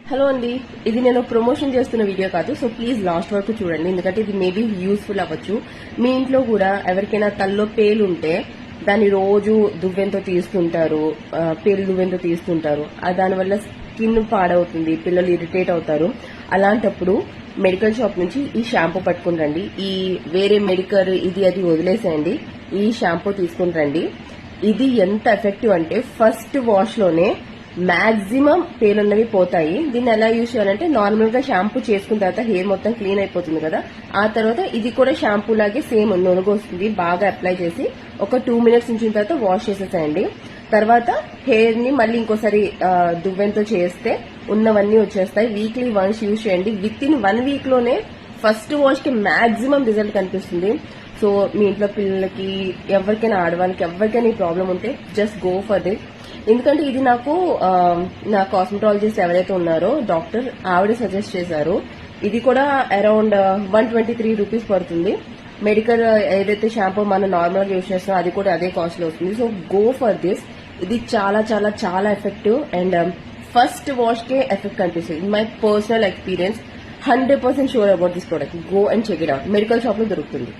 Hello అండి, ఇది నేను ప్రమోషన్ చేస్తున్న వీడియో కాదు. సో ప్లీజ్ లాస్ట్ వరకు చూడండి, ఎందుకంటే ఇది మేబీ యూస్ఫుల్ అవ్వచ్చు. మీ ఇంట్లో కూడా ఎవరికైనా తల్లో పేలు ఉంటే దాన్ని రోజు దువ్వెంతో తీస్తుంటారు, పేలు దువ్వెంతో తీస్తుంటారు. దానివల్ల స్కిన్ పాడవుతుంది, పిల్లలు ఇరిటేట్ అవుతారు. అలాంటప్పుడు మెడికల్ షాప్ నుంచి ఈ షాంపూ పట్టుకుని రండి. ఈ వేరే మెడికల్ ఇది అది వదిలేసేయండి, ఈ షాంపూ తీసుకుని రండి. ఇది ఎంత ఎఫెక్టివ్ అంటే ఫస్ట్ వాష్ లోనే మాక్సిమం పేలున్నవి పోతాయి. దీన్ని ఎలా యూజ్ చేయాలంటే నార్మల్ గా షాంపూ చేసుకున్న తర్వాత హెయిర్ మొత్తం క్లీన్ అయిపోతుంది కదా, ఆ తర్వాత ఇది కూడా షాంపూ లాగే సేమ్ నొనుగు వస్తుంది. బాగా అప్లై చేసి ఒక 2 minutes ఉంచిన తర్వాత వాష్ చేసేసేయండి. తర్వాత హెయిర్ ని మళ్ళీ ఇంకోసారి దువ్వెంతో చేస్తే ఉన్నవన్నీ వచ్చేస్తాయి. వీక్లీ వన్స్ యూజ్ చేయండి. విత్ ఇన్ 1 week లోనే ఫస్ట్ వాష్ కి మాక్సిమం రిజల్ట్ కనిపిస్తుంది. సో మీ ఇంట్లో పిల్లలకి ఎవరికైనా ఆడవాళ్ళకి ఎవరికైనా ఈ ప్రాబ్లం ఉంటే జస్ట్ గో ఫర్ దిస్. ఎందుకంటే ఇది నాకు నా కాస్మెటాలజిస్ట్ ఎవరైతే ఉన్నారో డాక్టర్ ఆవిడ సజెస్ట్ చేశారు. ఇది కూడా అరౌండ్ 123 రూపీస్ పడుతుంది. మెడికల్ ఏదైతే షాంపూ మనం నార్మల్ గా యూజ్ చేస్తామో అది కూడా అదే కాస్ట్ లో వస్తుంది. So go for this. ఇది చాలా చాలా చాలా ఎఫెక్టివ్ అండ్ ఫస్ట్ వాష్ కే ఎఫెక్ట్ కనిపిస్తుంది. My personal experience. 100% sure about this product. Go and check it out. Medical shop లో దొరుకుతుంది.